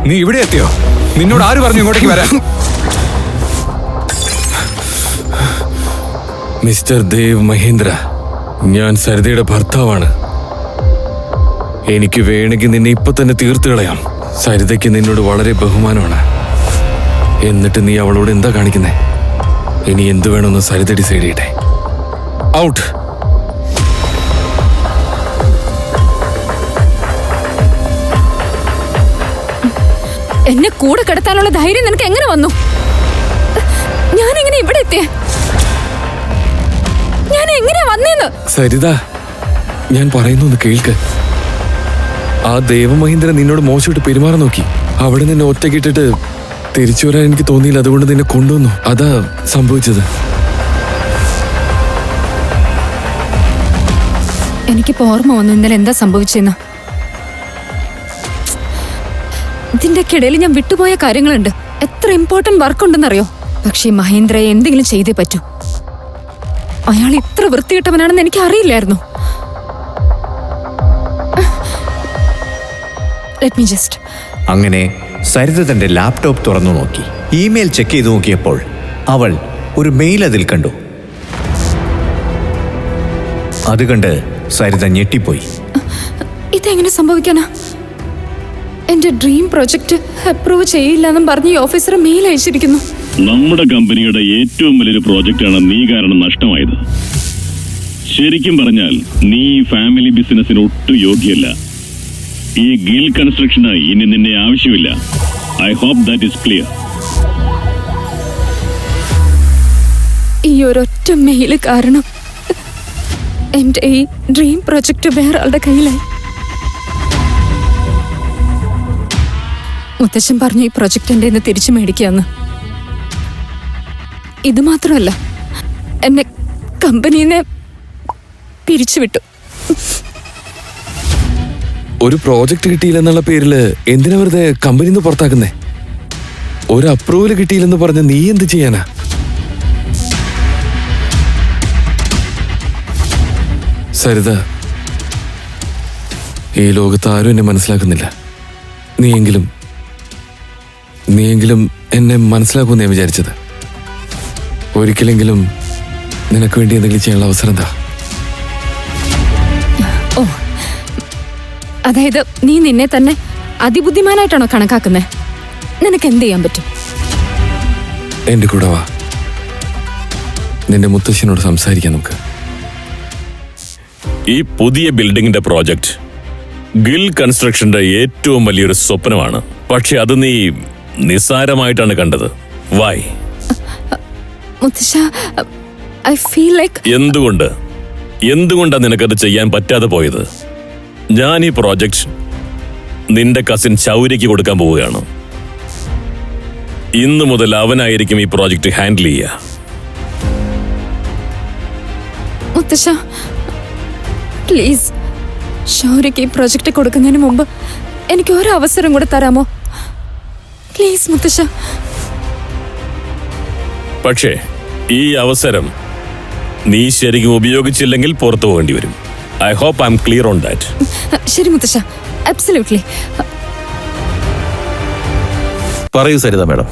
നീ ഇവിടെ എത്തിയോ? നിന്നോട് ആര് പറഞ്ഞു ഇങ്ങോട്ടേക്ക് വരാൻ? മിസ്റ്റർ ദേവ് മഹേന്ദ്ര, ഞാൻ സരിതയുടെ ഭർത്താവാണ്. എനിക്ക് വേണമെങ്കിൽ നിന്നെ ഇപ്പൊ തന്നെ തീർത്തു കളയാം. സരിതയ്ക്ക് നിന്നോട് വളരെ ബഹുമാനമാണ്. എന്നിട്ട് നീ അവളോട് എന്താ കാണിക്കുന്നേ? ഇനി എന്ത് വേണമെന്ന് സരിത ഡിസൈഡ് ചെയ്യട്ടെ. ഔട്ട്. എന്നെ കൂടെ കിടത്താനുള്ള ധൈര്യം നിനക്ക് എങ്ങനെ വന്നു? ഞാൻ എങ്ങനെ ഇവിടെ എത്തിയ? ഞാൻ എങ്ങനെ വന്നേന്ന്? സരിത, ഞാൻ പറയുന്നൊന്ന് കേൾക്ക്. ആ ദേവമഹേന്ദ്രൻ നിന്നോട് മോശമായിട്ട് പെരുമാറാൻ നോക്കി. അവിടെ നിന്നെ ഒറ്റക്കിട്ടിട്ട് തിരിച്ചു വരാൻ എനിക്ക് തോന്നിയില്ല. അതുകൊണ്ട് നിന്നെ കൊണ്ടുവന്നു. അതാ സംഭവിച്ചത്. എനിക്കിപ്പോ ഓർമ്മ വന്നു ഇന്നലെ എന്താ സംഭവിച്ചെന്ന്. ഇതിന്റെ ഇടയിൽ ഞാൻ വിട്ടുപോയ കാര്യങ്ങളുണ്ട്. എത്ര ഇമ്പോർട്ടന്റ് വർക്ക് ഉണ്ടെന്നറിയോ? പക്ഷേ മഹേന്ദ്രയെ എന്തെങ്കിലും ചെയ്തേ പറ്റൂ. അയാൾ ഇത്ര വൃത്തികെട്ടവനാണെന്ന് എനിക്ക് അറിയില്ലായിരുന്നു. Let me just. അങ്ങനെ സരിത തന്റെ ലാപ്ടോപ്പ് തുറന്നു നോക്കി. ഇമെയിൽ ചെക്ക് ചെയ്ത് നോക്കിയപ്പോൾ അവൾ ഒരു മെയിൽ അതിൽ കണ്ടു. അത് കണ്ട് സരിത ഞെട്ടിപ്പോയി. ഇതെങ്ങനെ സംഭവിക്കാനാ? എന്റെ ഡ്രീം പ്രൊജക്ട് അപ്രൂവ് ചെയ്യില്ലെന്നും പറഞ്ഞ് ഈ ഓഫീസർ മെയിൽ അയച്ചിരിക്കുന്നു. നമ്മുടെ കമ്പനിയുടെ ഏറ്റവും വലിയൊരു പ്രോജക്റ്റാണ് നീ കാരണം നഷ്ടമായത്. ശരിക്കും പറഞ്ഞാൽ നീ ഫാമിലി ബിസിനസ്സിന് ഒട്ടും യോഗ്യല്ല. ഈ ഗിൽ കൺസ്ട്രക്ഷന് ഇനി നിന്നെ ആവശ്യമില്ല. I hope that is clear. ഈ ഒരൊറ്റ മെയില് കാരണം എന്റെ ഈ ഡ്രീം പ്രൊജക്ട് വേറെ ആളുടെ കയ്യിലായി. മുത്തശ്ശൻ പറഞ്ഞു ഈ പ്രൊജക്ട് എന്റെ ഇന്ന് തിരിച്ചു മേടിക്കാന്ന്. ഇത് മാത്രമല്ല, എന്നെ കമ്പനിന്ന് പിരിച്ചുവിട്ടു. ഒരു പ്രോജക്റ്റ് കിട്ടിയില്ലെന്നുള്ള പേരില് എന്തിനാ വെറുതെ കമ്പനിന്ന് പുറത്താക്കുന്നേ? ഒരു അപ്രൂവൽ കിട്ടിയില്ലെന്ന് പറഞ്ഞ് നീ എന്ത് ചെയ്യാനാ? സരിത, ഈ ലോകത്ത് ആരും എന്നെ മനസ്സിലാക്കുന്നില്ല. നീയെങ്കിലും എന്നെ മനസ്സിലാക്കുമെന്ന് ഞാൻ വിചാരിച്ചത്. ഒരിക്കലെങ്കിലും നിനക്ക് വേണ്ടി എന്തെങ്കിലും ചെയ്യാനുള്ള അവസരം എന്താ? ഓ, അതായത് നീ നിന്നെ തന്നെ അതിബുദ്ധിമാനായിട്ടാണോ കണക്കാക്കുന്നേ? നിനക്ക് എന്ത് ചെയ്യാൻ പറ്റും? എന്റെ കൂടെ വാ. നിന്റെ മുത്തശ്ശനോട് സംസാരിക്കാം നമുക്ക്. ഈ പുതിയ ബിൽഡിംഗിന്റെ പ്രോജക്റ്റ് ഗിൽ കൺസ്ട്രക്ഷന്റെ ഏറ്റവും വലിയൊരു സ്വപ്നമാണ്. പക്ഷെ അത് നീ നിസ്സാരമായിട്ടാണ് കണ്ടത്. വൈ? മുത്തശ്ശ, ഐ ഫീൽ ലൈക്ക്. എന്തുകൊണ്ടാണ് നിനക്കത് ചെയ്യാൻ പറ്റാതെ പോയത്? ഞാൻ ഈ പ്രോജക്റ്റ് നിന്റെ കസിൻ ശൗര്യക്ക് കൊടുക്കാൻ പോവുകയാണ്. ഇന്നു മുതൽ അവനായിരിക്കും ഈ പ്രോജക്റ്റ് ഹാൻഡിൽ ചെയ്യുക. മുത്തശ്ശ, പ്ലീസ്, ശൗര്യക്ക് ഈ പ്രൊജക്ട് കൊടുക്കുന്നതിന് മുമ്പ് എനിക്ക് ഒരു അവസരം കൂടെ തരാമോ? പ്ലീസ് മുത്തശ്ശ. പക്ഷേ ഈ അവസരം നീ ശരിക്കും ഉപയോഗിച്ചില്ലെങ്കിൽ പുറത്തു പോകേണ്ടി വരും. I hope I am clear on that. ശരി മുത്തശ്ശ, അബ്സല്യൂട്ട്ലി. പറയൂ സരിത മാഡം,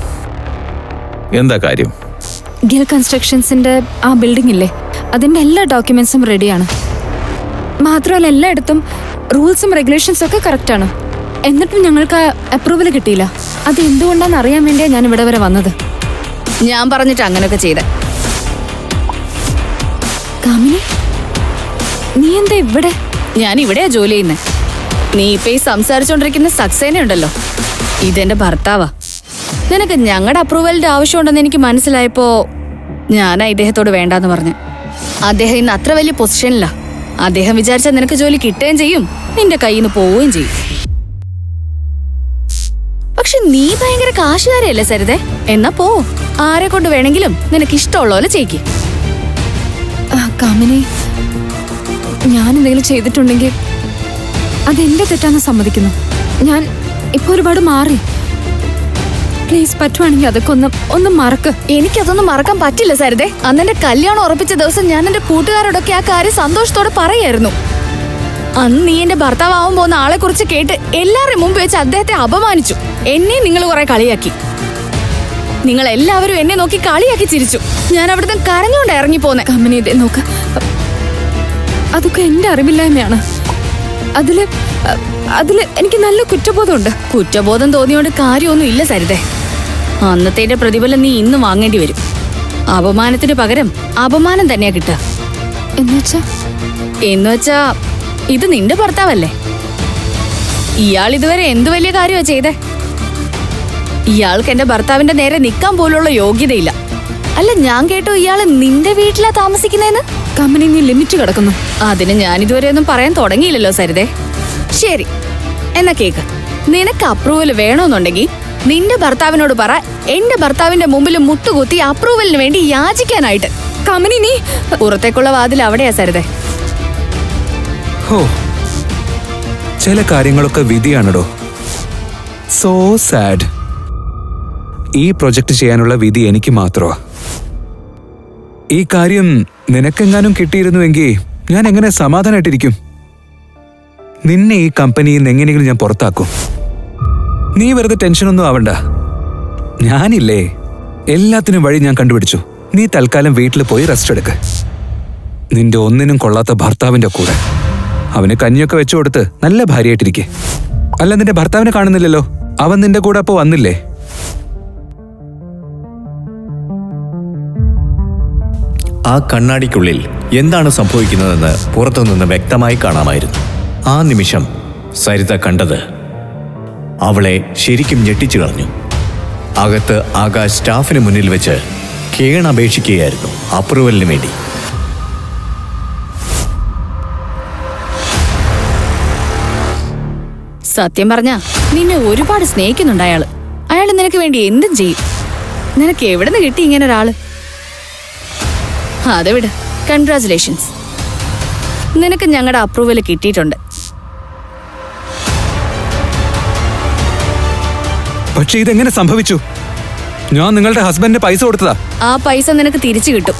എന്താ കാര്യം? ഗിൽ കൺസ്ട്രക്ഷൻസിന്റെ ആ ബിൽഡിംഗ് ഇല്ലേ, അതിന്റെ എല്ലാ ഡോക്യുമെന്റ്സും റെഡിയാണ്. മാത്രമല്ല എല്ലായിടത്തും റൂൾസും റെഗുലേഷൻസും ഒക്കെ കറക്റ്റാണ്. എന്നിട്ടും ഞങ്ങൾക്ക് അപ്രൂവൽ കിട്ടിയില്ല. അത് എന്തുകൊണ്ടാണെന്ന് അറിയാൻ വേണ്ടിയാണ് ഞാൻ ഇവിടെ വരെ വന്നത്. ഞാൻ പറഞ്ഞിട്ട് അങ്ങനെയൊക്കെ ചെയ്ത. കാമിനി, നീ എന്താ ഇവിടെ? ഞാൻ ഇവിടെയാ ജോലി ചെയ്യുന്നത്. നീ ഇപ്പൊ ഈ സംസാരിച്ചോണ്ടിരിക്കുന്ന സക്സേന ഉണ്ടല്ലോ, ഇതെന്റെ ഭർത്താവാ. നിനക്ക് ഞങ്ങളുടെ അപ്രൂവലിന്റെ ആവശ്യമുണ്ടെന്ന് എനിക്ക് മനസ്സിലായപ്പോ ഞാനാ ഇദ്ദേഹത്തോട് വേണ്ടാന്ന് പറഞ്ഞു. അദ്ദേഹം ഇന്ന് അത്ര വലിയ പൊസിഷനില്ല. അദ്ദേഹം വിചാരിച്ചാൽ നിനക്ക് ജോലി കിട്ടുകയും ചെയ്യും, നിന്റെ കയ്യിൽ നിന്ന് പോവുകയും ചെയ്യും. പക്ഷെ നീ ഭയങ്കര കാശുകാരല്ലേ സരിതേ? എന്നാ പോ, ആരെ കൊണ്ട് വേണമെങ്കിലും നിനക്ക് ഇഷ്ടമുള്ള പോലെ ചെയ്യിക്ക്. കാമിനി, ഞാൻ എന്തെങ്കിലും ചെയ്തിട്ടുണ്ടെങ്കിൽ അതെന്റെ തെറ്റാന്ന് സമ്മതിക്കുന്നു. ഞാൻ ഇപ്പൊ ഒരുപാട് മാറി. പ്ലീസ്, പറ്റുവാണെങ്കിൽ അതൊക്കെ ഒന്ന് മറക്ക്. എനിക്കതൊന്നും മറക്കാൻ പറ്റില്ല സരിതേ. അന്നെന്റെ കല്യാണം ഉറപ്പിച്ച ദിവസം ഞാൻ എന്റെ കൂട്ടുകാരോടൊക്കെ ആ കാര്യം സന്തോഷത്തോടെ പറയായിരുന്നു. അന്ന് നീ എന്റെ ഭർത്താവാവാൻ പോകുന്ന ആളെ കുറിച്ച് കേട്ട് എല്ലാവരുടെ മുമ്പ് വെച്ച് അദ്ദേഹത്തെ അപമാനിച്ചു. എന്നെ നിങ്ങൾ കുറെ കളിയാക്കി. നിങ്ങൾ എല്ലാവരും എന്നെ നോക്കി കളിയാക്കി ചിരിച്ചു. ഞാൻ അവിടുന്ന് കരഞ്ഞുകൊണ്ട് ഇറങ്ങിപ്പോന്നെ. കമ്പനി ഇതേ നോക്ക്, അതൊക്കെ എന്റെ അറിവില്ലായ്മയാണ്. അതില് എനിക്ക് നല്ല കുറ്റബോധമുണ്ട്. കുറ്റബോധം തോന്നിയോണ്ട് കാര്യമൊന്നും ഇല്ല സരിതേ. അന്നത്തെ പ്രതിഫലം നീ ഇന്ന് വാങ്ങേണ്ടി വരും. അപമാനത്തിന് പകരം അപമാനം തന്നെയാ കിട്ടുക. എന്നുവെച്ചാ ഇത് നിന്റെ ഭർത്താവല്ലേ? ഇയാൾ ഇതുവരെ എന്തു വലിയ കാര്യമാ ചെയ്തേ? ഇയാൾക്ക് എന്റെ ഭർത്താവിന്റെ നേരെ നിൽക്കാൻ പോലുള്ള യോഗ്യതയില്ല. അല്ല, ഞാൻ കേട്ടു ഇയാള് നിന്റെ വീട്ടിലാ താമസിക്കുന്നതെന്ന്. കമ്പനി നീ ലിമിറ്റ് കിടക്കുന്നു. അതിന് ഞാൻ ഇതുവരെ ഒന്നും പറയാൻ തുടങ്ങിയില്ലല്ലോ സരിതേ. ശരി, എന്നാ കേക്ക്. നിനക്ക് അപ്രൂവൽ വേണമെന്നുണ്ടെങ്കിൽ നിന്റെ ഭർത്താവിനോട് പറ, എന്റെ ഭർത്താവിന്റെ മുമ്പിൽ മുട്ടുകുത്തി അപ്രൂവലിന് വേണ്ടി യാചിക്കാനായിട്ട്. കമ്പനി നീ പുറത്തേക്കുള്ള വാതിൽ അവിടെയാ സരിതേ. ഹോ, ചില കാര്യങ്ങളൊക്കെ വിധിയാണടോ. So sad. ഈ പ്രൊജക്ട് ചെയ്യാനുള്ള വിധി എനിക്ക് മാത്രമാ. ഈ കാര്യം നിനക്കെങ്ങാനും കിട്ടിയിരുന്നുവെങ്കിൽ ഞാൻ എങ്ങനെ സമാധാനായിട്ടിരിക്കും? നിന്നെ ഈ കമ്പനിയിൽ നിന്ന് എങ്ങനെയെങ്കിലും ഞാൻ പുറത്താക്കും. നീ വെറുതെ ടെൻഷനൊന്നും ആവണ്ട. ഞാനില്ലേ, എല്ലാത്തിനും വഴി ഞാൻ കണ്ടുപിടിച്ചു. നീ തൽക്കാലം വീട്ടിൽ പോയി റെസ്റ്റ് എടുക്ക്. നിന്റെ ഒന്നിനും കൊള്ളാത്ത ഭർത്താവിന്റെ കൂടെ. അവന് കഞ്ഞിയൊക്കെ വെച്ചു കൊടുത്ത് നല്ല ഭാര്യയായിട്ടിരിക്കെ. അല്ല, നിന്റെ ഭർത്താവിനെ കാണുന്നില്ലല്ലോ. അവൻ നിന്റെ കൂടെ അപ്പോ വന്നില്ലേ? ആ കണ്ണാടിക്കുള്ളിൽ എന്താണ് സംഭവിക്കുന്നതെന്ന് പുറത്തുനിന്ന് വ്യക്തമായി കാണാമായിരുന്നു. ആ നിമിഷം സരിത കണ്ടത് അവളെ ശരിക്കും ഞെട്ടിച്ചു കളഞ്ഞു. അകത്ത് ആകാശ് സ്റ്റാഫിന് മുന്നിൽ വെച്ച് കേണപേക്ഷിക്കുകയായിരുന്നു അപ്രൂവലിന് വേണ്ടി. സത്യം പറഞ്ഞാ നിന്നെ ഒരുപാട് സ്നേഹിക്കുന്നുണ്ട് അയാള്. അയാൾ നിനക്ക് വേണ്ടി എന്തും ചെയ്യും. നിനക്ക് എവിടെ നിന്ന് കിട്ടി ഇങ്ങനെ ഒരാള്? അത് വിട്. കൺഗ്രാചുലേഷൻസ്, നിനക്ക് ഞങ്ങളുടെ അപ്രൂവൽ കിട്ടിയിട്ടുണ്ട്. പക്ഷെ ഇതെങ്ങനെ സംഭവിച്ചു? ഞാൻ നിങ്ങളുടെ ഹസ്ബൻഡിന് പൈസ കൊടുത്തതാ. ആ പൈസ നിനക്ക് തിരിച്ചു കിട്ടും.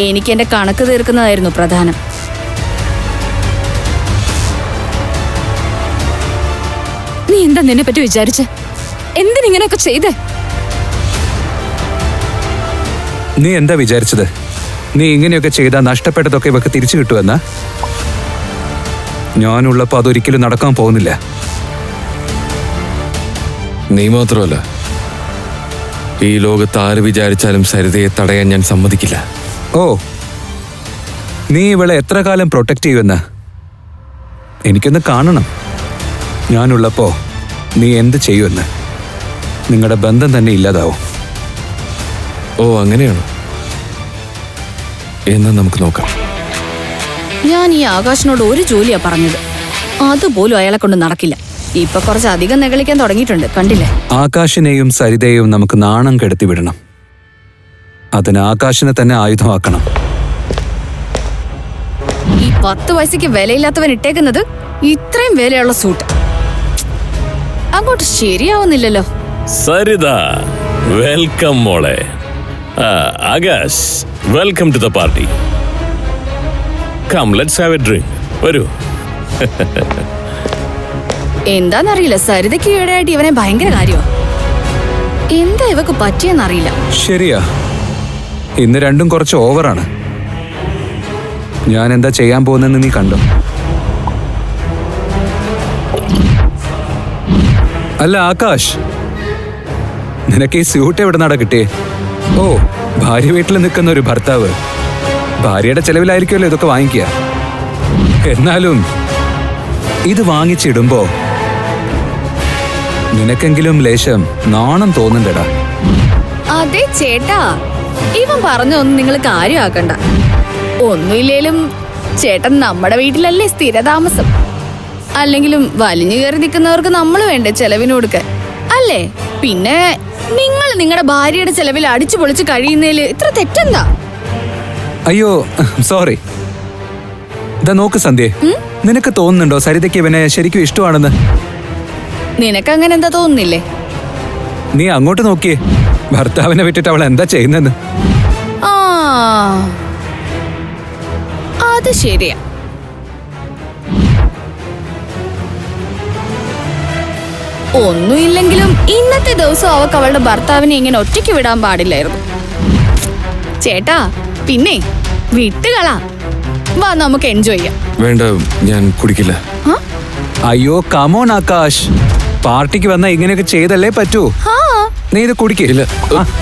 എനിക്ക് എന്റെ കണക്ക് തീർക്കുന്നതായിരുന്നു പ്രധാനം. നീ എന്താ നിന്നെ പറ്റി വിചാരിച്ച്? എന്തിനിങ്ങനെയൊക്കെ ചെയ്തേ? നീ എന്താ വിചാരിച്ചത്? നീ ഇങ്ങനെയൊക്കെ ചെയ്താൽ നഷ്ടപ്പെട്ടതൊക്കെ ഇവക്ക് തിരിച്ചു കിട്ടുമെന്നാ? ഞാനുള്ളപ്പോ അതൊരിക്കലും നടക്കാൻ പോകുന്നില്ല. നീ മാത്രമല്ല, ഈ ലോകത്ത് ആര് വിചാരിച്ചാലും സരിതയെ തടയാൻ ഞാൻ സമ്മതിക്കില്ല. ഓ, നീ ഇവളെ എത്ര കാലം പ്രൊട്ടക്ട് ചെയ്യുമെന്ന് എനിക്കൊന്ന് കാണണം. ഞാനുള്ളപ്പോ നീ എന്ത് ചെയ്യുമെന്ന്. നിങ്ങളുടെ ബന്ധം തന്നെ ഇല്ലാതാവും. ഓ, അങ്ങനെയാണോ? എന്നാ നമുക്ക് നോക്കാം. ഞാൻ ഈ ആകാശിനോട് ഒരു ജോലിയാ പറഞ്ഞത്. അതുപോലും അയാളെ കൊണ്ട് നടക്കില്ല. ഇപ്പൊ കുറച്ചധികം നെകളിക്കാൻ തുടങ്ങിയിട്ടുണ്ട്, കണ്ടില്ലേ? ആകാശിനെയും സരിതയെയും നമുക്ക് നാണം കെടുത്തി വിടണം. അതിന് ആകാശിനെ തന്നെ ആയുധമാക്കണം. ഈ 10 വയസ്സേക്ക് വിലയില്ലാത്തവൻ ഇട്ടേക്കുന്നത് ഇത്രയും വിലയുള്ള സൂട്ട് അങ്ങോട്ട് ശരിയാവുന്നില്ലല്ലോ. സരിത, വെൽക്കം മോളെ. Akash, welcome to the party. Come, let's have a drink. വരൂ. എന്താന്നറിയില്ല, സരിതയ്ക്ക് ഈയിടെയായിട്ട് ഇവനെ ഭയങ്കര കാര്യമാണ്. എന്താ ഇവക്ക് പറ്റിയെന്നറിയില്ല. ശരിയാ, ഇന്ന് രണ്ടും കുറച്ച് ഓവറാണ്. ഞാൻ എന്താ ചെയ്യാൻ പോകുന്നെന്ന് നീ കണ്ടോ? അല്ല ആകാശ്, നിനക്ക് ഈ സ്യൂട്ട് എവിടെ നിന്നാടാ കിട്ടിയേ? ഓ, ഭാര്യ വീട്ടിൽ നിൽക്കുന്ന ഒരു ഭർത്താവ് ഭാര്യയുടെ ചെലവിലായിരിക്കുമല്ലോ ഇതൊക്കെ വാങ്ങിക്കുക. എന്നാലും ഇത് വാങ്ങിച്ചിടുമ്പോ നിനക്കെങ്കിലും ലേശം നാണം തോന്നുന്നുണ്ടടാ. അതെ ചേട്ടാ, ഇവൻ പറഞ്ഞൊന്നും നിങ്ങൾ കാര്യമാക്കണ്ട. ഒന്നുമില്ലേലും ചേട്ടൻ നമ്മുടെ വീട്ടിലല്ലേ സ്ഥിരതാമസം. അല്ലെങ്കിലും വലിഞ്ഞു കയറി നിൽക്കുന്നവർക്ക് നമ്മൾ വേണ്ടേ ചെലവിന് കൊടുക്കാൻ, അല്ലേ? പിന്നെ നിങ്ങൾ നിങ്ങളുടെ ഭാര്യയുടെ ചെലവിൽ അടിച്ചു പൊളിച്ച് കഴിയുന്നതിൽ ഇത്ര തെറ്റെന്താ? അയ്യോ, സോറി. ഇതാ നോക്ക് സന്ധ്യ, നിനക്ക് തോന്നുന്നുണ്ടോ സരിതയ്ക്ക് ഇവനെ ശരിക്കും ഇഷ്ടമാണെന്ന്? നിനക്ക് അങ്ങനെ എന്താ തോന്നുന്നില്ലേ? നീ അങ്ങോട്ട് നോക്കിയേ, ഭർത്താവിനെ വിട്ടിട്ട് അവൾ എന്താ ചെയ്യുന്നെന്ന്. ആ, അത് ശരിയാ. ഒന്നുമില്ലെങ്കിലും ഇന്നത്തെ ദിവസം അവൾക്ക് അവളുടെ ഭർത്താവിനെ ഇങ്ങനെ ഒറ്റയ്ക്ക് വിടാൻ പാടില്ലായിരുന്നു. ചേട്ടാ പിന്നെ വിട്ടുകളാ, വാ നമുക്ക് എൻജോയ് ചെയ്യാം. വേണ്ട, ഞാൻ കുടിക്കില്ല. അയ്യോ കമോൺ ആകാശ്, പാർട്ടിക്ക് വന്ന ഇങ്ങനെയൊക്കെ ചെയ്തല്ലേ പറ്റൂ. ആ നീ ഇത് കുടിക്കില്ല.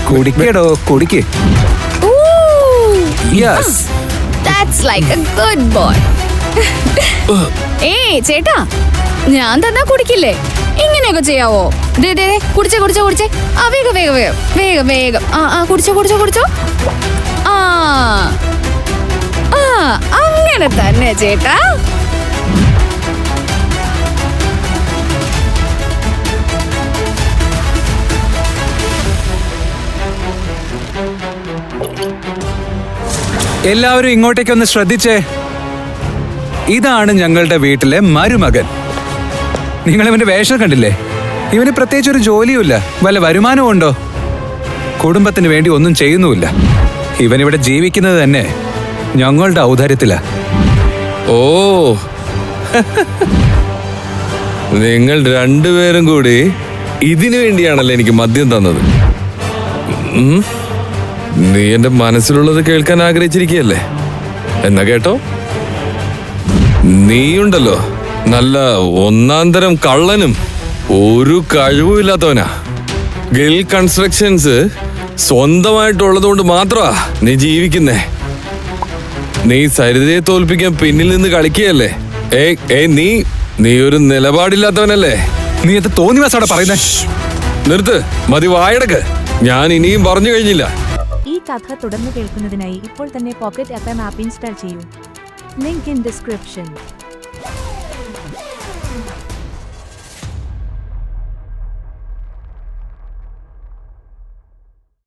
കുടിക്കടോ, കുടിക്ക്. Yes, that's like a good boy. ഏയ് ചേട്ടാ, ഞാൻ തന്നാ കുടിക്കില്ലേ? ഇങ്ങനെയൊക്കെ ചെയ്യാവോ? ദേ ദേ ദേ, കുടിച്ചേ കുടിച്ചേ കുടിച്ചേ. ആ വേഗം വേഗം വേഗം വേഗം വേഗം. ആ കുടിച്ചോ കുടിച്ചോ കുടിച്ചോ. ആ ആ അങ്ങനെ തന്നെ ചേട്ടാ. എല്ലാവരും ഇങ്ങോട്ടേക്കൊന്ന് ശ്രദ്ധിച്ചേ. ഇതാണ് ഞങ്ങളുടെ വീട്ടിലെ മരുമകൻ. നിങ്ങൾ ഇവന്റെ വേഷം കണ്ടില്ലേ? ഇവന് പ്രത്യേകിച്ച് ഒരു ജോലിയുമില്ല, വല്ല വരുമാനവും ഉണ്ടോ? കുടുംബത്തിന് വേണ്ടി ഒന്നും ചെയ്യുന്നുമില്ല. ഇവനിവിടെ ജീവിക്കുന്നത് തന്നെ ഞങ്ങളുടെ ഔദാര്യത്തിലാ. ഓ, നിങ്ങൾ രണ്ടുപേരും കൂടി ഇതിനു വേണ്ടിയാണല്ലോ എനിക്ക് മദ്യം തന്നത്. നീ എന്റെ മനസ്സിലുള്ളത് കേൾക്കാൻ ആഗ്രഹിച്ചിരിക്കുകയല്ലേ? എന്നാ കേട്ടോ, നീയുണ്ടല്ലോ നല്ല ഒന്നാം തരം കള്ളനും ഒരു കഴിവുമില്ലാത്തവനാ. ഗിൽ കൺസ്ട്രക്ഷൻസ് സ്വന്തമായിട്ടുള്ളത് കൊണ്ട് മാത്രമാ നീ ജീവിക്കുന്നേ. നീ സരിതയെ തോൽപ്പിക്കാൻ പിന്നിൽ നിന്ന് കളിക്കുകയല്ലേ? നീ ഒരു നിലപാടില്ലാത്തവനല്ലേ? നീ ഇത് തോന്നിവാസോടെ പറയുന്നേ? നിർത്ത്, മതി, വായടക്ക്. ഞാൻ ഇനിയും പറഞ്ഞു കഴിഞ്ഞില്ല. ഈ കഥ തുടർന്ന് കേൾക്കുന്നതിനായി ഇപ്പോൾ തന്നെ പോക്കറ്റ് FM ആപ്പ് ഇൻസ്റ്റാൾ ചെയ്യൂ. Link in description.